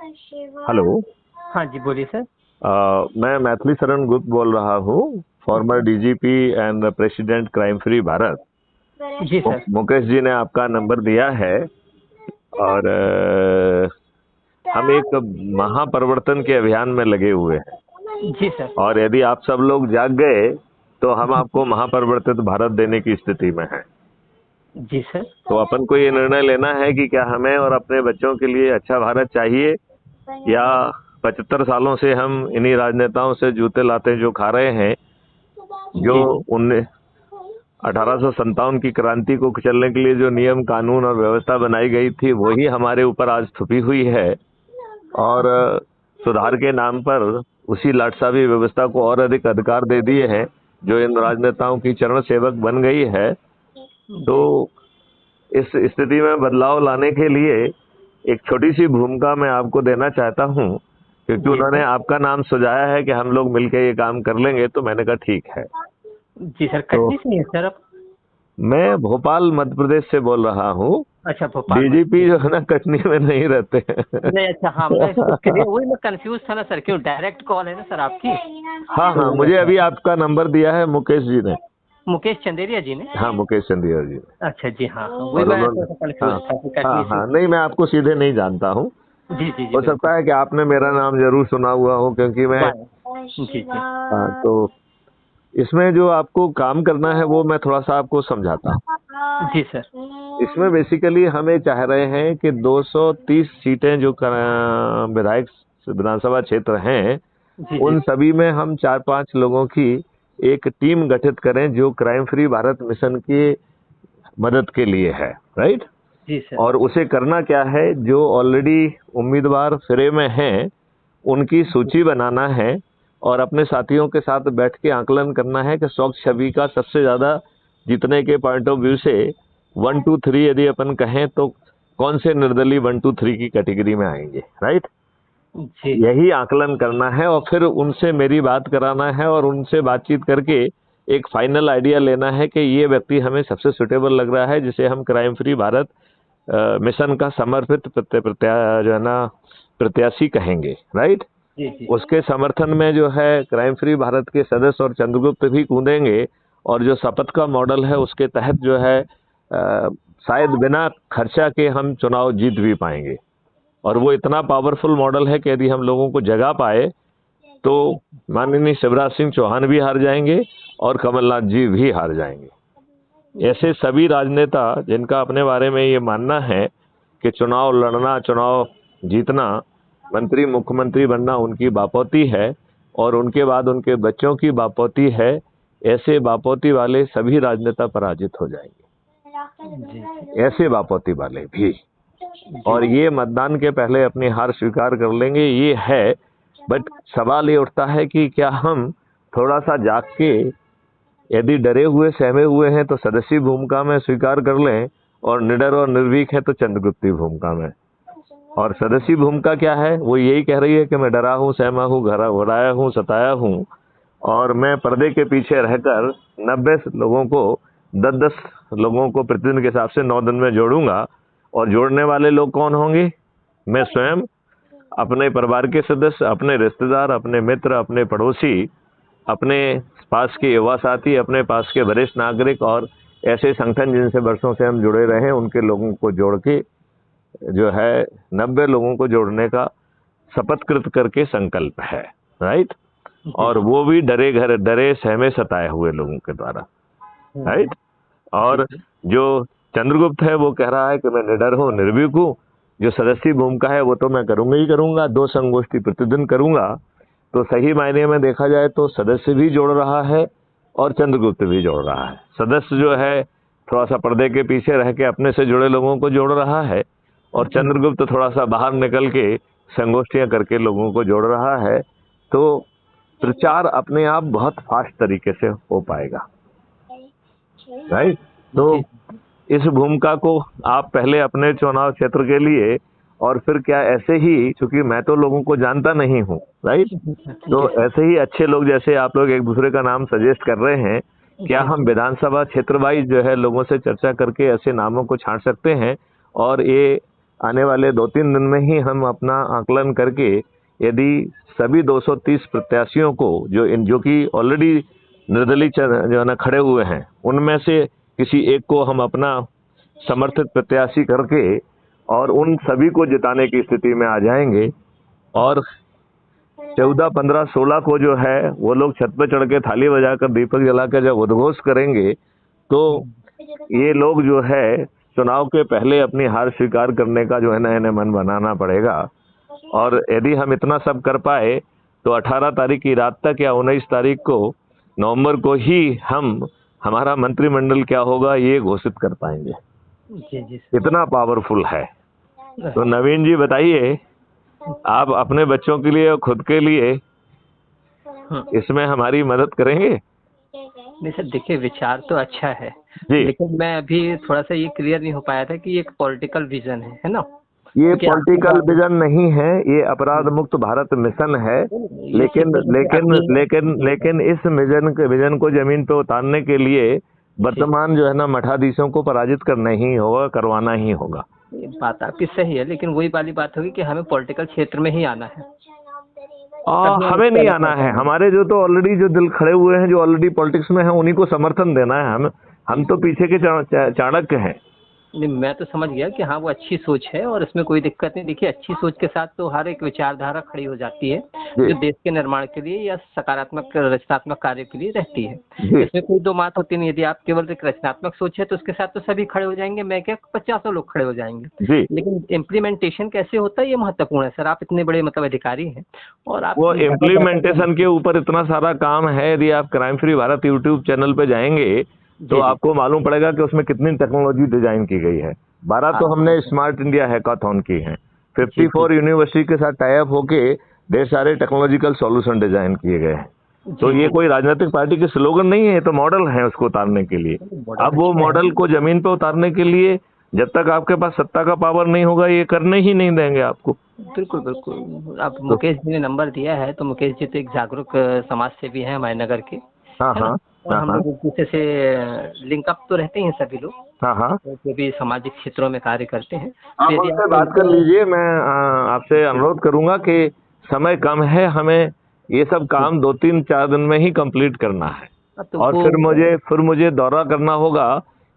Hello. हाँ जी, बोलिए sir. मैं मैथिली शरण गुप्त बोल रहा हूँ, former DGP and president crime free Bharat. जी सर। मुकेश जी ने आपका नंबर दिया है और हम एक महापरिवर्तन के अभियान में लगे हुए हैं जी सर। और यदि आप सब लोग जाग गए तो हम आपको महापरिवर्तित भारत देने की स्थिति में हैं। जी सर। तो अपन को ये निर्णय लेना है कि क्या हमें और अपने बच्चों के लिए अच्छा भारत चाहिए या 75 सालों से हम इन्हीं राजनेताओं से जूते लाते जो खा रहे हैं, जो 1857 की क्रांति को कुचलने के लिए जो नियम कानून और व्यवस्था बनाई गई थी वही हमारे ऊपर आज थुपी हुई है और सुधार के नाम पर उसी लाटसाबी व्यवस्था को और अधिक अधिकार दे दिए हैं जो इन राजनेताओं की चरण सेवक बन गई है। तो इस स्थिति में बदलाव लाने के लिए एक छोटी सी भूमिका मैं आपको देना चाहता हूं, क्योंकि उन्होंने आपका नाम सुझाया है कि हम लोग मिलकर ये काम कर लेंगे, तो मैंने कहा ठीक है। जी सर। कटनी से नहीं है सर आप? मैं भोपाल मध्य प्रदेश से बोल रहा हूँ। अच्छा, भोपाल। डीजीपी जो है ना कटनी में नहीं रहते नहीं, अच्छा। हाँ, मैं उसके लिए वही मैं कंफ्यूज था ना सर, क्यों डायरेक्ट कॉल है ना सर आपकी। हाँ हाँ, मुझे अभी आपका नंबर दिया है मुकेश जी ने। मुकेश चंदेरिया जी ने? हाँ, मुकेश चंदिया जी ने। अच्छा जी। हाँ हाँ, वही मैं कंफ्यूज हाँ था कि हाँ कटनी से। हाँ, नहीं मैं आपको सीधे नहीं जानता हूँ। जी जी जी, हो बिल्कुल। सकता है कि आपने मेरा नाम जरूर सुना हुआ हो, क्योंकि मैं जी जी। तो इसमें जो आपको काम करना है वो मैं थोड़ा सा आपको समझाता हूँ। जी सर। इसमें बेसिकली हम ये चाह रहे हैं कि 230 सीटें जो विधायक विधानसभा क्षेत्र हैं, जी जी उन सभी में हम 4-5 लोगों की एक टीम गठित करें जो क्राइम फ्री भारत मिशन की मदद के लिए है, राइट। जी सर। और उसे करना क्या है, जो ऑलरेडी उम्मीदवार फिरे में हैं उनकी सूची बनाना है और अपने साथियों के साथ बैठ के आकलन करना है कि स्वच्छ छवि का सबसे ज्यादा जीतने के पॉइंट ऑफ व्यू से 1 2 3 यदि अपन कहें तो कौन से निर्दलीय 1 2 3 की कैटेगरी में आएंगे, राइट। जी यही आकलन करना है और फिर उनसे मेरी बात कराना है और उनसे बातचीत करके एक फाइनल आइडिया लेना है कि ये व्यक्ति हमें सबसे सुटेबल लग रहा है, जिसे हम क्राइम फ्री भारत मिशन का समर्पित जो है ना प्रत्याशी कहेंगे, राइट। जी जी। उसके समर्थन में जो है क्राइम फ्री भारत के सदस्य और चंद्रगुप्त भी कूदेंगे और जो शपथ का मॉडल है उसके तहत जो है शायद बिना खर्चा के हम चुनाव जीत भी पाएंगे। और वो इतना पावरफुल मॉडल है कि यदि हम लोगों को जगा पाए तो माननीय शिवराज सिंह चौहान भी हार जाएंगे और कमलनाथ जी भी हार जाएंगे। ऐसे सभी राजनेता जिनका अपने बारे में ये मानना है कि चुनाव लड़ना, चुनाव जीतना, मंत्री मुख्यमंत्री बनना उनकी बापौती है और उनके बाद उनके बच्चों की बापौती है, ऐसे बापौती वाले सभी राजनेता पराजित हो जाएंगे, ऐसे बापौती वाले भी। और ये मतदान के पहले अपनी हार स्वीकार कर लेंगे, ये है। बट सवाल ये उठता है कि क्या हम थोड़ा सा जाग के, यदि डरे हुए सहमे हुए हैं तो सदस्यी भूमिका में स्वीकार कर लें और निडर और निर्भीक है तो चंद्रगुप्ती भूमिका में। और सदस्यी भूमिका क्या है, वो यही कह रही है कि मैं डरा हूँ, सहमा हूँ, घबराया हूँ, सताया हूँ और मैं पर्दे के पीछे रहकर 90 लोगों को 10-10 लोगों को प्रतिदिन के हिसाब से 9 दिन में जोड़ूंगा। और जोड़ने वाले लोग कौन होंगे? मैं स्वयं, अपने परिवार के सदस्य, अपने रिश्तेदार, अपने मित्र, अपने पड़ोसी, अपने पास के युवा साथी, अपने पास के वरिष्ठ नागरिक और ऐसे संगठन जिनसे वर्षों से हम जुड़े रहे हैं उनके लोगों को जोड़ के जो है 90 लोगों को जोड़ने का शपथकृत करके संकल्प है, राइट। और वो भी डरे सहमे सताए हुए लोगों के द्वारा, राइट। और जो चंद्रगुप्त है वो कह रहा है कि मैं निडर हूँ, निर्भीक हूँ। जो सदस्यी भूमिका है वो तो मैं करूंगा ही करूंगा, 2 संगोष्ठी प्रतिदिन करूंगा। तो सही मायने में देखा जाए तो सदस्य भी जोड़ रहा है और चंद्रगुप्त भी जोड़ रहा है। सदस्य जो है थोड़ा सा पर्दे के पीछे रह के अपने से जुड़े लोगों को जोड़ रहा है और चंद्रगुप्त थोड़ा सा बाहर निकल के संगोष्ठियां करके लोगों को जोड़ रहा है। तो प्रचार अपने आप बहुत फास्ट तरीके से हो पाएगा, राइट। तो इस भूमिका को आप पहले अपने चुनाव क्षेत्र के लिए और फिर क्या ऐसे ही, क्योंकि मैं तो लोगों को जानता नहीं हूँ, राइट। तो ऐसे ही अच्छे लोग जैसे आप लोग एक दूसरे का नाम सजेस्ट कर रहे हैं, क्या हम विधानसभा क्षेत्र वाइज जो है लोगों से चर्चा करके ऐसे नामों को छांट सकते हैं और ये आने वाले 2-3 दिन में ही हम अपना आकलन करके यदि सभी 230 प्रत्याशियों को जो कि ऑलरेडी निर्दलीय जो है ना खड़े हुए हैं, उनमें से किसी एक को हम अपना समर्थित प्रत्याशी करके और उन सभी को जिताने की स्थिति में आ जाएंगे। और 14, 15, 16 को जो है वो लोग छत पे चढ़ के थाली बजाकर दीपक जलाकर जब उद्घोष करेंगे तो ये लोग जो है चुनाव के पहले अपनी हार स्वीकार करने का जो है ना इन्हें मन बनाना पड़ेगा। और यदि हम इतना सब कर पाए तो 18 तारीख की रात तक या 19 तारीख को नवंबर को ही हमारा मंत्रिमंडल क्या होगा ये घोषित कर पाएंगे। जी इतना पावरफुल है। तो नवीन जी बताइए, आप अपने बच्चों के लिए और खुद के लिए इसमें हमारी मदद करेंगे? नहीं सर, देखिए विचार तो अच्छा है जी। लेकिन मैं अभी थोड़ा सा ये क्लियर नहीं हो पाया था कि ये एक पॉलिटिकल विजन है ना? ये पॉलिटिकल विजन नहीं है, ये अपराध मुक्त भारत मिशन है। लेकिन इस विजन को जमीन पे उतारने के लिए वर्तमान जो है ना मठाधीशों को पराजित करना ही होगा, करवाना ही होगा। बात आपकी सही है, लेकिन वही वाली बात होगी कि हमें पॉलिटिकल क्षेत्र में ही आना है। हमें नहीं आना है, हमारे जो तो ऑलरेडी जो दिल खड़े हुए हैं, जो ऑलरेडी पॉलिटिक्स में हैं, उन्हीं को समर्थन देना है। हम तो पीछे के चाणक्य हैं। नहीं, मैं तो समझ गया कि हाँ वो अच्छी सोच है और इसमें कोई दिक्कत नहीं। देखिए अच्छी सोच के साथ तो हर एक विचारधारा खड़ी हो जाती है जो देश के निर्माण के लिए या सकारात्मक रचनात्मक कार्य के लिए रहती है। इसमें कोई दो बात होती नहीं। यदि आप केवल एक रचनात्मक सोच है तो उसके साथ तो सभी खड़े हो जाएंगे, मैं क्या 50 लोग खड़े हो जाएंगे। लेकिन इम्प्लीमेंटेशन कैसे होता है ये महत्वपूर्ण है सर। आप इतने बड़े मतलब अधिकारी हैं और आप वो इम्प्लीमेंटेशन के ऊपर इतना सारा काम है। यदि आप crime free Bharat YouTube channel पे जाएंगे तो आपको मालूम पड़ेगा कि उसमें कितनी टेक्नोलॉजी डिजाइन की गई है। 12 तो हमने स्मार्ट इंडिया हैकाथॉन की है। 54 यूनिवर्सिटी के साथ टाई अप होके ढेर सारे टेक्नोलॉजिकल सॉल्यूशन डिजाइन किए गए हैं। तो ये कोई राजनीतिक पार्टी के स्लोगन नहीं है, ये तो मॉडल है उसको उतारने के लिए। अब वो मॉडल को जमीन पे उतारने के लिए जब तक आपके पास सत्ता का पावर नहीं होगा ये करने ही नहीं देंगे आपको। बिल्कुल बिल्कुल। अब मुकेश जी ने नंबर दिया है तो मुकेश जी तो एक जागरूक समाज सेवी हैं हमारे नगर के। हाँ। और हम लोग एक दूसरे से लिंक अप तो रहते हैं सभी लोग। हाँ। जो भी सामाजिक क्षेत्रों में कार्य करते हैं। आप उनसे बात कर लीजिए। मैं आपसे अनुरोध करूंगा कि समय कम है, हमें ये सब काम 2-3-4 दिन में ही कंप्लीट करना है। और फिर मुझे दौरा करना होगा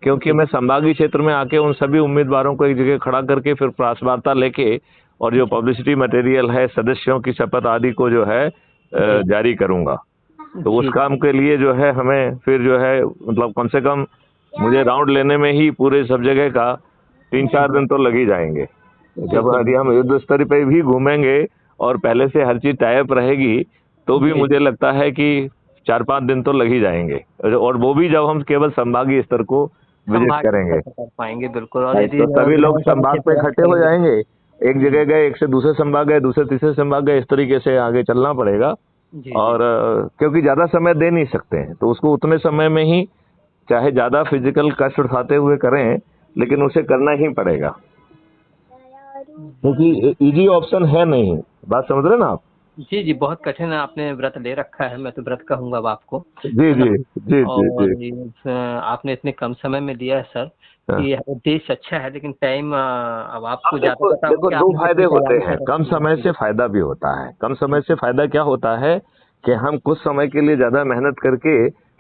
क्योंकि मैं संभागीय क्षेत्र में आके उन सभी उम्मीदवारों को एक जगह खड़ा करके फिर प्रास वार्ता लेके और जो पब्लिसिटी मटेरियल है, सदस्यों की शपथ आदि को जो है जारी करूंगा। तो उस काम के लिए जो है हमें फिर जो है मतलब कम से कम मुझे राउंड लेने में ही पूरे सब जगह का 3-4 दिन तो लग ही जाएंगे। जब यदि हम युद्ध स्तर पे भी घूमेंगे और पहले से हर चीज टाइप रहेगी तो भी मुझे लगता है कि 4-5 दिन तो लग ही जाएंगे। और वो भी जब हम केवल संभागीय स्तर को विजिट करेंगे पाएंगे। बिल्कुल। और तो सभी लोग संभाग पे इकट्ठे हो जाएंगे। एक जगह गए, एक से दूसरे संभाग गए, दूसरे तीसरे संभाग गए, इस तरीके से आगे चलना पड़ेगा। और क्योंकि ज्यादा समय दे नहीं सकते हैं तो उसको उतने समय में ही चाहे ज्यादा फिजिकल कष्ट उठाते हुए करें लेकिन उसे करना ही पड़ेगा क्योंकि इजी ऑप्शन है नहीं। बात समझ रहे ना आप? जी। बहुत कठिन आपने व्रत ले रखा है, मैं तो व्रत कहूंगा आपको। जी। आपने इतने कम समय में दिया है सर कि देश अच्छा है लेकिन टाइम अब आपको देखो 2 फायदे होते हैं। कम समय से फायदा भी होता है। कम समय से फायदा क्या होता है कि हम कुछ समय के लिए ज्यादा मेहनत करके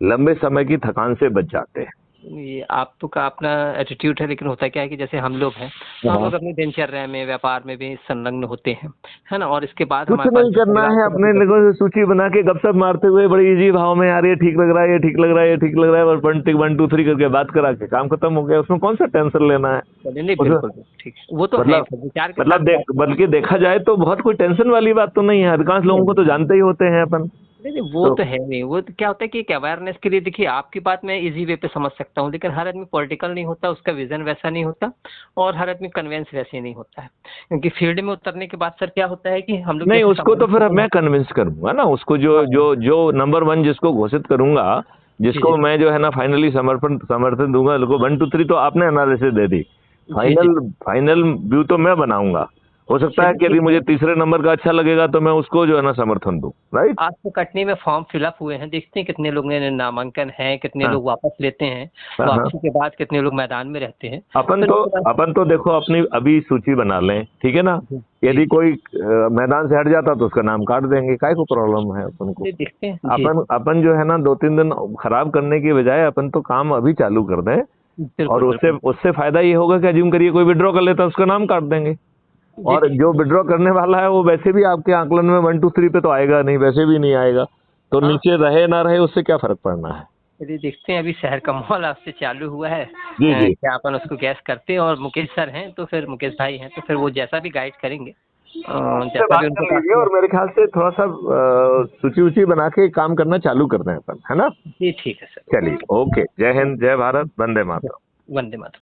लंबे समय की थकान से बच जाते हैं। ये आप तो का अपना एटीट्यूड है, लेकिन होता क्या है कि जैसे हम लोग हैं तो हम लोग अपनी दिनचर्या में व्यापार में भी संलग्न होते हैं, है ना। और इसके बाद कुछ नहीं करना है, अपने लोगों से सूची बना के गपशप मारते हुए बड़े इजी भाव में यार ये ठीक लग रहा है, ये ठीक लग रहा है, ये ठीक लग रहा है और 1 2 3 करके बात करा के काम खत्म हो गया। उसमें कौन सा टेंशन लेना है? नहीं बिल्कुल ठीक, वो तो मतलब बल्कि देखा जाए तो बहुत कोई टेंशन वाली बात तो नहीं है। अधिकांश लोगों को तो जानते ही होते हैं अपन। नहीं वो तो है नहीं। वो तो क्या होता है कि एक अवेयरनेस के लिए, देखिए आपकी बात मैं इजी वे पे समझ सकता हूँ लेकिन हर आदमी पॉलिटिकल नहीं होता, उसका विजन वैसा नहीं होता और हर आदमी कन्विंस वैसे नहीं होता है। क्योंकि फील्ड में उतरने के बाद सर क्या होता है कि हम लोग नहीं उसको तो फिर मैं कन्विंस करूंगा ना, उसको जो नंबर 1 जिसको घोषित करूंगा, जिसको मैं जो है ना फाइनली समर्थन दूंगा। 1 2 3 तो आपने एनालिसिस दे दी, फाइनल व्यू तो मैं बनाऊंगा हो सकता है कि यदि मुझे तीसरे नंबर का अच्छा लगेगा तो मैं उसको जो है ना समर्थन दूं, राइट। आज तो कटनी में फॉर्म फिलअप हुए हैं, देखते हैं कितने लोग ने नामांकन है, कितने हाँ लोग वापस लेते हैं, हाँ हाँ। वापसी के बाद कितने लोग मैदान में रहते हैं। अपन तो देखो अपनी अभी सूची बना लें, ठीक है ना। जी, यदि कोई मैदान से हट जाता तो उसका नाम काट देंगे, काय को प्रॉब्लम है अपन को। देखते हैं जी। अपन जो है ना 2-3 दिन खराब करने की बजाय अपन तो काम अभी चालू कर दें, और उससे फायदा ये होगा कि अज्यूम करिए कोई विड्रॉ कर लेता है, उसका नाम काट देंगे, और जो विड्रॉ करने वाला है वो वैसे भी आपके आंकलन में 1 2 3 पे तो आएगा नहीं, वैसे भी नहीं आएगा, तो नीचे रहे ना रहे उससे क्या फर्क पड़ना है। चलिए देखते हैं, अभी शहर का माहौल आज से चालू हुआ है। जी जी। क्या अपन उसको गैस करते हैं, और मुकेश सर हैं तो फिर मुकेश भाई हैं तो फिर वो जैसा भी गाइड करेंगे, जैसा भी उनको। और मेरे ख्याल से थोड़ा सा सूची उची बना के काम करना चालू कर दें अपन, है ना। जी ठीक है सर। चलिए, ओके, जय हिंद, जय भारत, वंदे मातरम। वंदे मातरम।